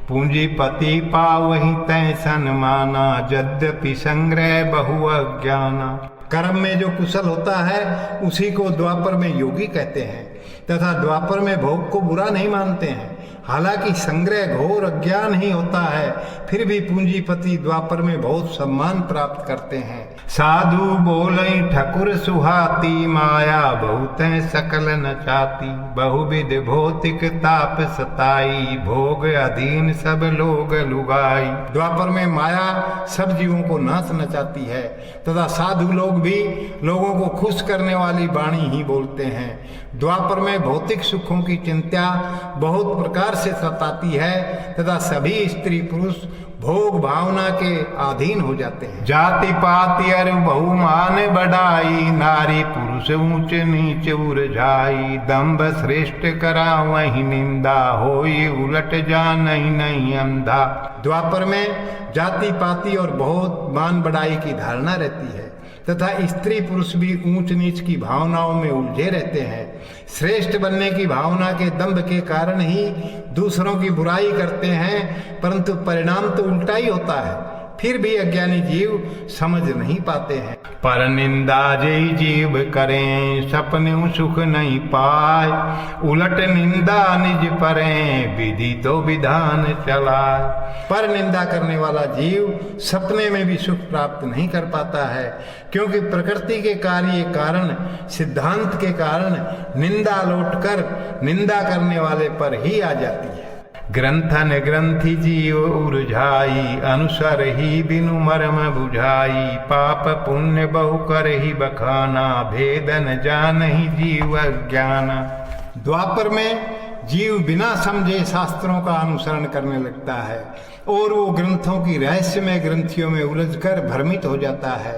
पूंजीपति पावहि तै सन्माना, यद्यपि संग्रह बहु अज्ञाना। कर्म में जो कुशल होता है उसी को द्वापर में योगी कहते हैं तथा द्वापर में भोग को बुरा नहीं मानते हैं। हालांकि संग्रह घोर अज्ञान ही होता है, फिर भी पूंजीपति द्वापर में बहुत सम्मान प्राप्त करते हैं। साधु बोलई ठकुर सुहाती, माया बहुत सकल न चाती। बहुविध भौतिक ताप सताई, भोग अधीन सब लोग लुगाई। द्वापर में माया सब जीवों को नाश नचाती है तथा साधु लोग भी लोगों को खुश करने वाली वाणी ही बोलते हैं। द्वापर में भौतिक सुखों की चिंता बहुत प्रकार से सताती है तथा सभी स्त्री पुरुष भोग भावना के अधीन हो जाते हैं। जाति पाति अरु बहुमान बढ़ाई, नारी पुरुष ऊंच नीच उरझाई। दम्भ श्रेष्ठ करा वही निंदा, होई उलट जानई नहीं अंधा। द्वापर में जाति पाति और बहुत मान बढ़ाई की धारणा रहती है तथा स्त्री पुरुष भी ऊंच नीच की भावनाओं में उलझे रहते हैं। श्रेष्ठ बनने की भावना के दंभ के कारण ही दूसरों की बुराई करते हैं, परंतु परिणाम तो उल्टा ही होता है। फिर भी अज्ञानी जीव समझ नहीं पाते हैं। पर निंदा जय जीव करें, सपने सुख नहीं पाए। उलट निंदा निज परें, विधि तो विधान चलाए। पर निंदा करने वाला जीव सपने में भी सुख प्राप्त नहीं कर पाता है, क्योंकि प्रकृति के कार्य कारण सिद्धांत के कारण निंदा लौटकर निंदा करने वाले पर ही आ जाती है। ग्रंथन ग्रंथि जीव उर्झाई, अनुसर ही बिनु मर्म बुझाई। पाप पुण्य बहु कर ही बखाना, भेदन जान ही जीव अज्ञाना। द्वापर में जीव बिना समझे शास्त्रों का अनुसरण करने लगता है और वो ग्रंथों की रहस्यमय ग्रंथियों में उलझकर भ्रमित हो जाता है।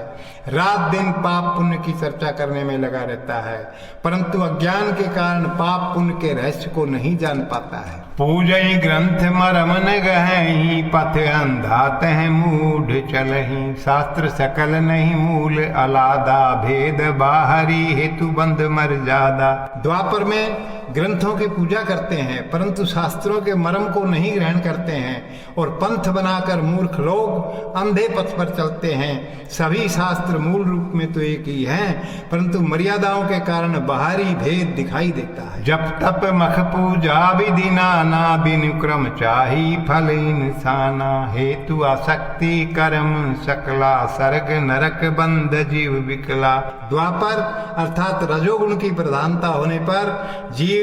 रात दिन पाप पुण्य की चर्चा करने में लगा रहता है, परंतु अज्ञान के कारण पाप पुण्य के रहस्य को नहीं जान पाता है। पूजई ग्रंथ मरम न गहई, पथ अंधा तह मूढ़ चलही। शास्त्र सकल नहीं मूल अलादा, भेद बाहरी हेतु बंद मर्यादा। द्वापर में ग्रंथों की पूजा करते हैं परंतु शास्त्रों के मर्म को नहीं ग्रहण करते हैं और पंथ बनाकर मूर्ख लोग अंधे पथ पर चलते हैं। सभी शास्त्र मूल रूप में तो एक ही हैं, परंतु मर्यादाओं के कारण बाहरी भेद दिखाई देता है। जब तप मख पूजा विधि नाना, बिनु क्रम चाही फल इंसाना। हेतु आसक्ति कर्म सकला, सर्ग नरक बंध जीव विकला। द्वापर अर्थात रजोगुण की प्रधानता होने पर जीव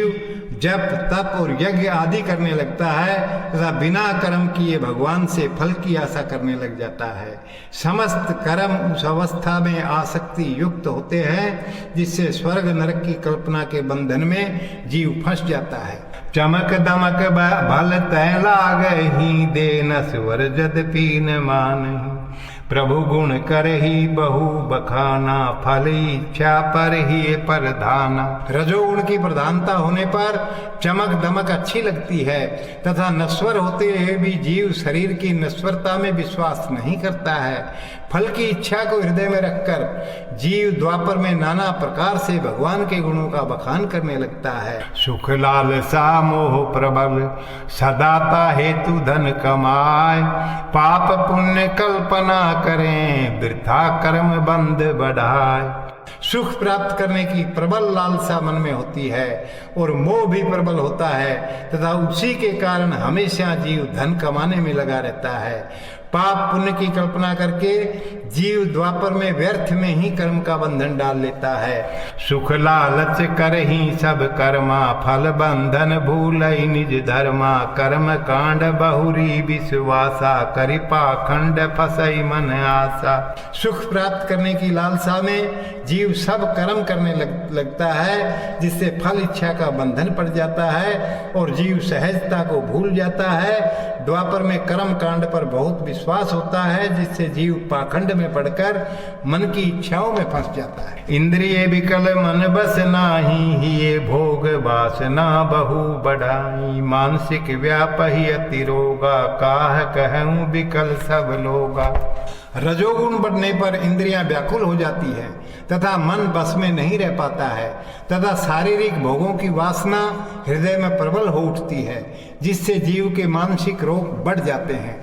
जप तप और यज्ञ आदि करने लगता है तथा बिना कर्म किए भगवान से फल की आशा करने लग जाता है। समस्त कर्म उस अवस्था में आसक्ति युक्त होते हैं जिससे स्वर्ग नरक की कल्पना के बंधन में जीव फंस जाता है। चमक दमक भल तय लागहि, देन स्वर जदपि न मानहि। प्रभु गुण करहि बहु बखाना, फल इच्छा पर ही प्रधाना। रजोगुण की प्रधानता होने पर चमक दमक अच्छी लगती है तथा नश्वर होते हुए भी जीव शरीर की नश्वरता में विश्वास नहीं करता है। फल की इच्छा को हृदय में रखकर जीव द्वापर में नाना प्रकार से भगवान के गुणों का बखान करने लगता है। सुख लालसा मोह प्रबल, सदाता हेतु धन कमाए। पाप पुण्य कल्पना करें, वृथा कर्म बंध बढ़ाए। सुख प्राप्त करने की प्रबल लालसा मन में होती है और मोह भी प्रबल होता है तथा उसी के कारण हमेशा जीव धन कमाने में लगा रहता है। पाप पुण्य की कल्पना करके जीव द्वापर में व्यर्थ में ही कर्म का बंधन डाल लेता है। सुख लालच कर ही सब कर्मा, फल बंधन भूलई निज धर्मा, कर्म कांड बहुरी विश्वासा, करि पाखंड फसई मन आशा। सुख प्राप्त करने की लालसा में जीव सब कर्म करने लगता है, जिससे फल इच्छा का बंधन पड़ जाता है और जीव सहजता को भूल जाता है। द्वापर में कर्म कांड पर बहुत विश्वास होता है, जिससे जीव पाखंड में पड़कर मन की इच्छाओं में फंस जाता है। इंद्रिय विकल मन बस नाही, ये भोग वासना बहु बढ़ाई, मानसिक व्यापहि अति रोगा, काह कहूँ विकल सब लोगा। रजोगुण बढ़ने पर इंद्रियां व्याकुल हो जाती है तथा मन बस में नहीं रह पाता है तथा शारीरिक भोगों की वासना हृदय में प्रबल हो उठती है, जिससे जीव के मानसिक रोग बढ़ जाते हैं।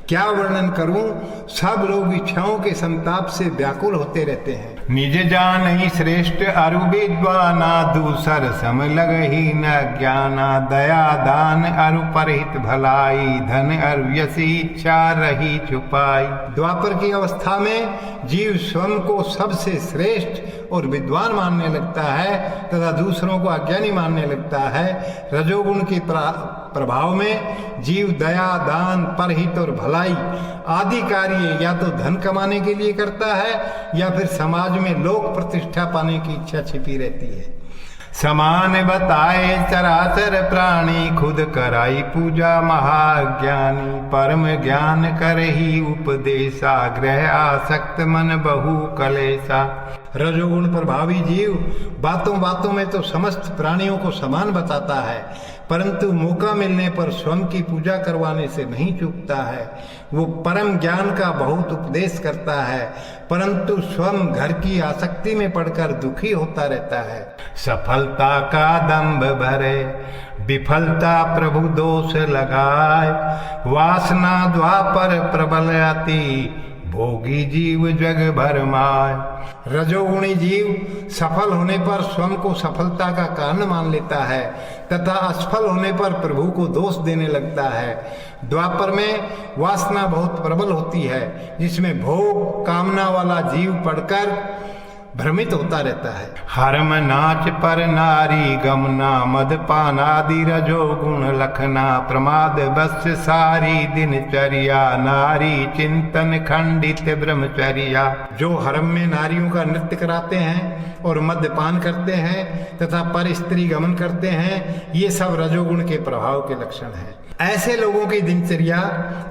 क्या वर्णन करूं, सब लोग इच्छाओं के संताप से व्याकुल होते रहते हैं। निज जान ही श्रेष्ठ अरु विद्वाना, दूसर सम लग ही न ज्ञाना, दया दान अरु परहित भलाई, धन अरु यसी इच्छा रही छुपाई। द्वापर की अवस्था में जीव स्वयं को सबसे श्रेष्ठ और विद्वान मानने लगता है तथा दूसरों को अज्ञानी मानने लगता है। रजोगुण के प्रभाव में जीव दया दान परहित और भलाई आदि कार्य या तो धन कमाने के लिए करता है या फिर समाज में लोक प्रतिष्ठा पाने की इच्छा छिपी रहती है। समान बताए चराचर प्राणी, खुद कराई पूजा महाज्ञानी, परम ज्ञान कर ही उपदेशा, ग्रह आसक्त मन बहु कलेसा। रजोगुण प्रभावी जीव बातों बातों में तो समस्त प्राणियों को समान बताता है, परंतु मौका मिलने पर स्वयं की पूजा करवाने से नहीं चूकता है। वो परम ज्ञान का बहुत उपदेश करता है, परंतु स्वयं घर की आसक्ति में पड़कर दुखी होता रहता है। सफलता का दंभ भरे, विफलता प्रभु दोष लगाए, वासना द्वापर प्रबल अति, भोगी जीव जग भर माय। रजोगुणी जीव सफल होने पर स्वयं को सफलता का कारण मान लेता है तथा असफल होने पर प्रभु को दोष देने लगता है। द्वापर में वासना बहुत प्रबल होती है, जिसमें भोग कामना वाला जीव पड़कर भ्रमित होता रहता है। हरम नाच पर नारी गमना, मदपान आदि रजोगुण लखना, प्रमाद बस सारी दिनचर्या, नारी चिंतन खंडित ब्रह्मचर्या। जो हरम में नारियों का नृत्य कराते हैं और मद्यपान करते हैं तथा पर स्त्री गमन करते हैं, ये सब रजोगुण के प्रभाव के लक्षण हैं। ऐसे लोगों की दिनचर्या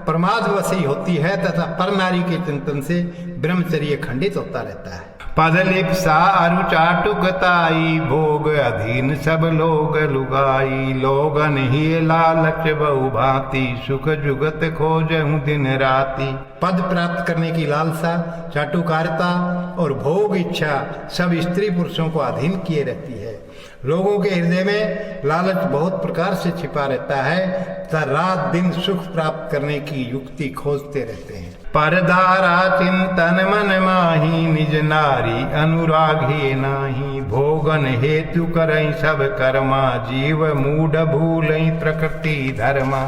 प्रमादवशी होती है तथा पर नारी के चिंतन से ब्रह्मचर्य खंडित होता रहता है। पदलिप्सा अरु चाटुकताई, भोग अधीन सब लोग लुगाई, लोगन ही लालच बहु भांति, सुख जुगत खोजहु दिन राति। पद प्राप्त करने की लालसा, चाटुकारिता और भोग इच्छा सब स्त्री पुरुषों को अधीन किए रहती है। लोगों के हृदय में लालच बहुत प्रकार से छिपा रहता है तथा रात दिन सुख प्राप्त करने की युक्ति खोजते रहते हैं। परदारा चिंतन मन माही, निज नारी अनुराग ही नाही, भोगन हेतु करई सब कर्मा, जीव मूढ़ भूलई प्रकृति धर्मा।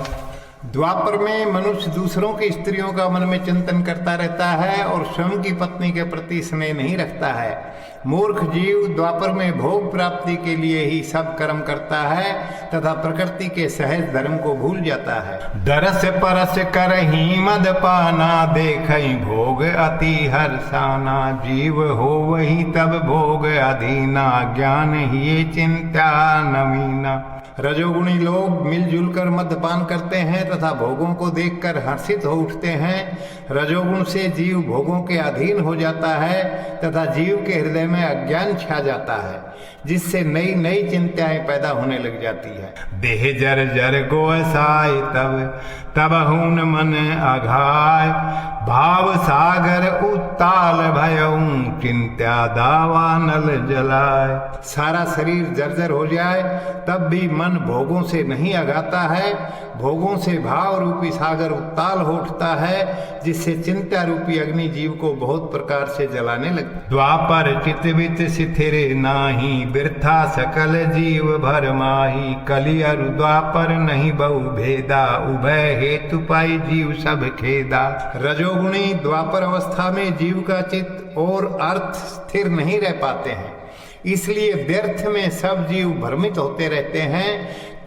द्वापर में मनुष्य दूसरों की स्त्रियों का मन में चिंतन करता रहता है और स्वयं की पत्नी के प्रति स्नेह नहीं रखता है। मूर्ख जीव द्वापर में भोग प्राप्ति के लिए ही सब कर्म करता है तथा प्रकृति के सहज धर्म को भूल जाता है। दरस परस करही मद पाना, देखई भोग अति हर्षाना, जीव हो वही तब भोग अधीना, ज्ञान ही चिंता नवीना। रजोगुणी लोग मिलजुल कर मद्यपान करते हैं तथा भोगों को देखकर हर्षित हो उठते हैं। रजोगुण से जीव भोगों के अधीन हो जाता है तथा जीव के हृदय में अज्ञान छा जाता है, जिससे नई नई चिंताएं पैदा होने लग जाती है। देह जर जर गोसाय तब हून मन अघाय, भाव सागर उत्ताल भयऊं, चिंत्या दावा नल जलाय। सारा शरीर जर्जर हो जाए तब भी मन भोगों से नहीं अघाता है। भोगों से भाव रूपी सागर उत्ताल हो उठता है, जिससे चिंता रूपी अग्नि जीव को बहुत प्रकार से जलाने लगती। द्वापर चित वित शिथिर नाही, बिरथा सकल जीव भर माही। कलि अरु द्वापर नहीं बहु भेदा, उभय हेतु पाई जीव सब खेदा। रजोगुणी द्वापर अवस्था में जीव का चित्त और अर्थ स्थिर नहीं रह पाते हैं, इसलिए व्यर्थ में सब जीव भ्रमित होते रहते हैं।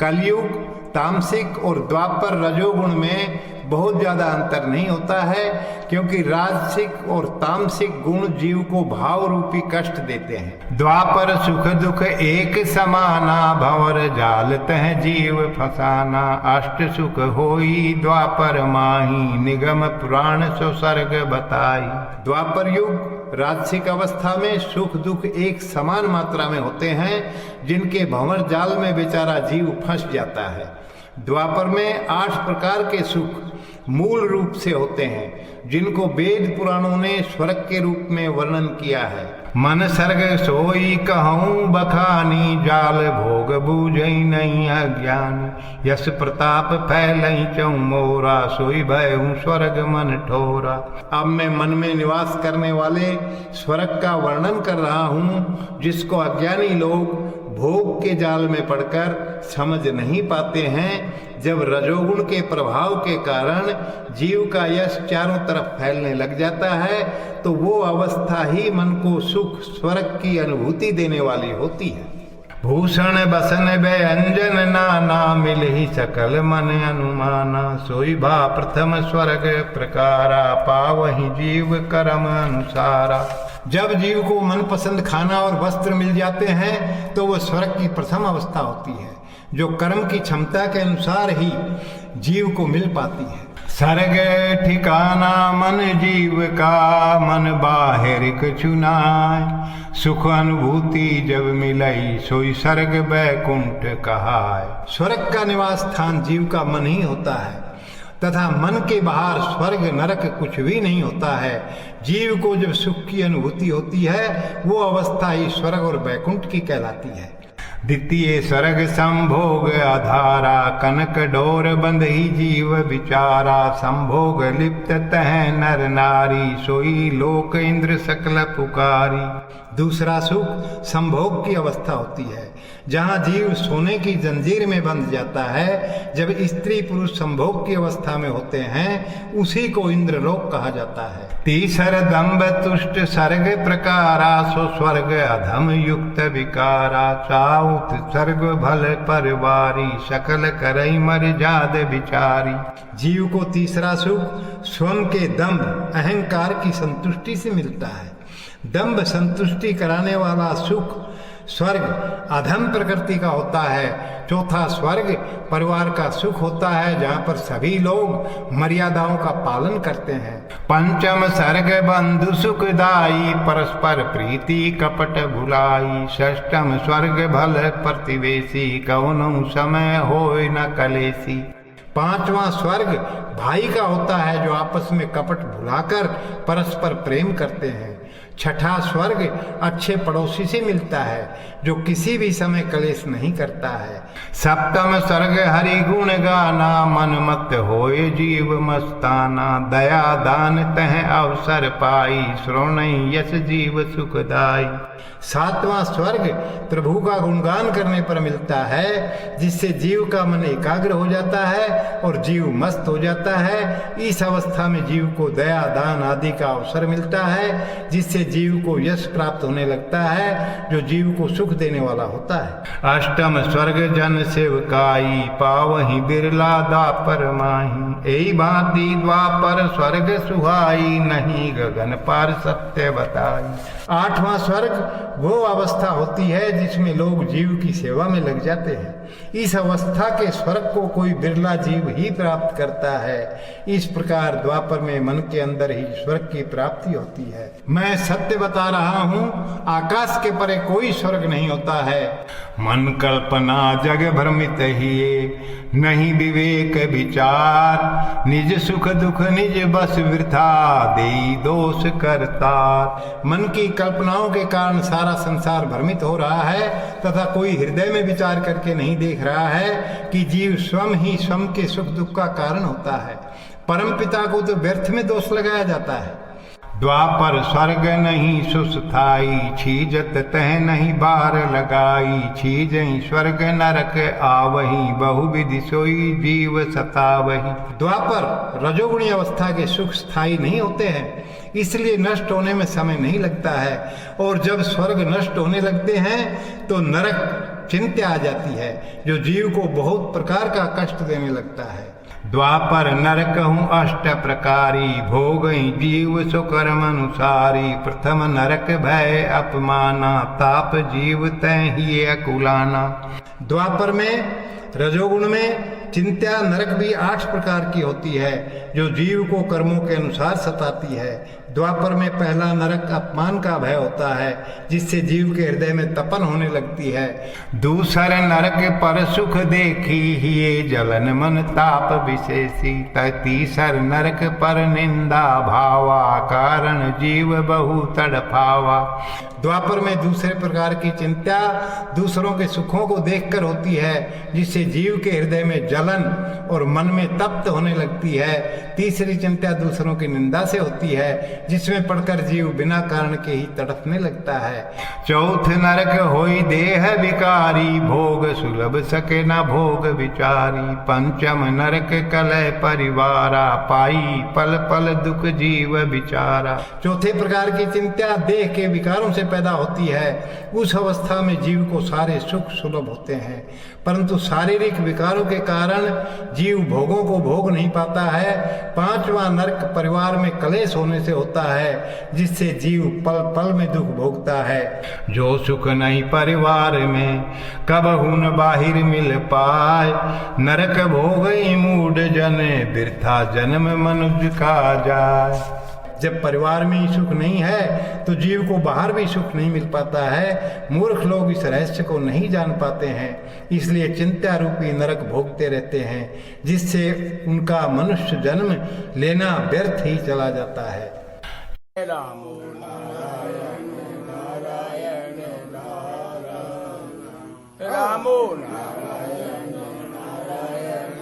कलयुग तामसिक और द्वापर रजोगुण में बहुत ज्यादा अंतर नहीं होता है, क्योंकि राजसिक और तामसिक गुण जीव को भाव रूपी कष्ट देते हैं। द्वापर सुख दुख एक समाना, भंवर जाल तह जीव फसाना। अष्ट सुख होई द्वापर माही, निगम पुराण सो सर्ग बताई। द्वापर युग राजसिक अवस्था में सुख दुख एक समान मात्रा में होते हैं, जिनके भंवर जाल में बेचारा जीव फंस जाता है। द्वापर में 8 प्रकार के सुख मूल रूप से होते हैं, जिनको वेद पुराणों ने स्वर्ग के रूप में वर्णन किया है। मन सर्ग सोई कहूँ बखानी, जाल भोग बूझई नहीं अज्ञानी। यश प्रताप फैलई चौ मोरा, सोई भयऊ स्वर्ग मन ठोरा। अब मैं मन में निवास करने वाले स्वर्ग का वर्णन कर रहा हूँ, जिसको अज्ञानी लोग भोग के जाल में पड़कर समझ नहीं पाते हैं। जब रजोगुण के प्रभाव के कारण जीव का यश चारों तरफ फैलने लग जाता है, तो वो अवस्था ही मन को सुख स्वर्ग की अनुभूति देने वाली होती है। भूषण बसन व्यंजन नाना, मिल ही सकल मन अनुमाना। सोई भा प्रथम स्वर्ग प्रकारा, पावहि जीव कर्म अनुसारा। जब जीव को मनपसंद खाना और वस्त्र मिल जाते हैं, तो वह स्वर्ग की प्रथम अवस्था होती है, जो कर्म की क्षमता के अनुसार ही जीव को मिल पाती है। सर्ग ठिकाना मन जीव का, मन बाहिर कछु नाय। सुख अनुभूति जब मिलई, सोई सर्ग बैकुंठ कहाय। स्वर्ग का निवास स्थान जीव का मन ही होता है, तथा मन के बाहर स्वर्ग नरक कुछ भी नहीं होता है। जीव को जब सुख की अनुभूति होती है, वो अवस्था ही स्वर्ग और बैकुंठ की कहलाती है। द्वितीय स्वर्ग संभोग आधारा, कनक डोर बंध ही जीव विचारा। संभोग लिप्त तह नर नारी, सोई लोक इंद्र सकल पुकारी। दूसरा सुख संभोग की अवस्था होती है, जहाँ जीव सोने की जंजीर में बंध जाता है। जब स्त्री पुरुष संभोग की अवस्था में होते हैं, उसी को इंद्र लोक कहा जाता है। तीसर दम्भ तुष्ट सर्ग प्रकारा, सो स्वर्ग अधम युक्त विकारा। साउथ सर्ग भल परवारी, सकल करई मर जाद विचारी। जीव को तीसरा सुख स्वयं के दम्भ अहंकार की संतुष्टि से मिलता है। दम्भ संतुष्टि कराने वाला सुख स्वर्ग अधम प्रकृति का होता है। चौथा स्वर्ग परिवार का सुख होता है, जहाँ पर सभी लोग मर्यादाओं का पालन करते हैं। पंचम सर्ग बंधु सुखदाई, परस्पर प्रीति कपट भुलाई। षष्टम स्वर्ग भल प्रतिवेशी, कौनो समय होय न कलेसी। पांचवा स्वर्ग भाई का होता है, जो आपस में कपट भुलाकर परस्पर प्रेम करते हैं। छठा स्वर्ग अच्छे पड़ोसी से मिलता है, जो किसी भी समय कलेश नहीं करता है। सप्तम स्वर्ग हरि गुण गाना, मन मत होए जीव मस्ताना। दया दान तह अवसर पाई, श्रोणई यश जीव सुखदाई। सातवां स्वर्ग प्रभु का गुणगान करने पर मिलता है, जिससे जीव का मन एकाग्र हो जाता है और जीव मस्त हो जाता है। इस अवस्था में जीव को दया दान आदि का अवसर मिलता है, जिससे जीव को यश प्राप्त होने लगता है, जो जीव को सुख देने वाला होता है। अष्टम स्वर्ग जन सेवकाई, पावहि बिरला द्वापर माही। एई भांति द्वापर स्वर्ग सुहाई, नहीं गगन पार सत्य बताई। आठवां स्वर्ग वो अवस्था होती है जिसमें लोग जीव की सेवा में लग जाते हैं। इस अवस्था के स्वर्ग को कोई बिरला जीव ही प्राप्त करता है। इस प्रकार द्वापर में मन के अंदर ही स्वर्ग की प्राप्ति होती है। मैं सत्य बता रहा हूँ, आकाश के परे कोई स्वर्ग नहीं होता है। मन कल्पना जग भ्रमित ही, नहीं विवेक विचार। निज सुख दुख निज बस वृथा, देई दोष करता। मन की कल्पनाओं के कारण सारा संसार भ्रमित हो रहा है, तथा कोई हृदय में विचार करके नहीं देख रहा है कि जीव स्वयं ही स्वयं के सुख दुख का कारण होता है। परमपिता को तो व्यर्थ में दोष लगाया जाता है। द्वापर स्वर्ग नहीं सुस्थाई, छीजत तह नहीं बार लगाई। छीजई स्वर्ग नरक आवही, बहुविधि सोई जीव सतावही। द्वापर रजोगुणी अवस्था के सुख स्थायी नहीं होते हैं, इसलिए नष्ट होने में समय नहीं लगता है। और जब स्वर्ग नष्ट होने लगते हैं तो नरक चिंता आ जाती है, जो जीव को बहुत प्रकार का कष्ट देने लगता है। द्वापर नरक हूँ अष्ट प्रकारी, भोगई जीव सुकर्म अनुसारी। प्रथम नरक भय अपमाना, ताप जीव तय ही अकुलाना। द्वापर में रजोगुण में चिंता नरक भी 8 प्रकार की होती है, जो जीव को कर्मों के अनुसार सताती है। द्वापर में पहला नरक अपमान का भय होता है, जिससे जीव के हृदय में तपन होने लगती है। दूसर नरक पर सुख देखी, ये जलन मन ताप विशेषी। तीसर नरक पर निंदा भावा, कारण जीव बहु तड़पावा। द्वापर में दूसरे प्रकार की चिंता दूसरों के सुखों को देखकर होती है, जिससे जीव के हृदय में जलन और मन में तप्त होने लगती है। तीसरी चिंता दूसरों की निंदा से होती है, जिसमें पढ़कर जीव बिना कारण के ही तड़पने लगता है। चौथ नरक होई देह विकारी, भोग सुलभ सके न भोग विचारी। पंचम नरक कलह परिवारा, पाई पल पल दुख जीव विचारा। चौथे प्रकार की चिंता देह के विकारों से पैदा होती है। उस अवस्था में जीव को सारे सुख सुलभ होते हैं, परंतु शारीरिक विकारों के कारण जीव भोगों को भोग नहीं पाता है। पांचवा नरक परिवार में कलेश होने से होता है, जिससे जीव पल पल में दुख भोगता है। जो सुख नहीं परिवार में, कबहू न बाहिर मिल पाए। नरक भोग मूढ़ जन, बिरथा जन्म मनुष्य का जाय। जब परिवार में ही सुख नहीं है तो जीव को बाहर भी सुख नहीं मिल पाता है। मूर्ख लोग इस रहस्य को नहीं जान पाते हैं, इसलिए चिंता रूपी नरक भोगते रहते हैं, जिससे उनका मनुष्य जन्म लेना व्यर्थ ही चला जाता है। रामो नारायण नारायण नारायण, रामो नारायण नारायण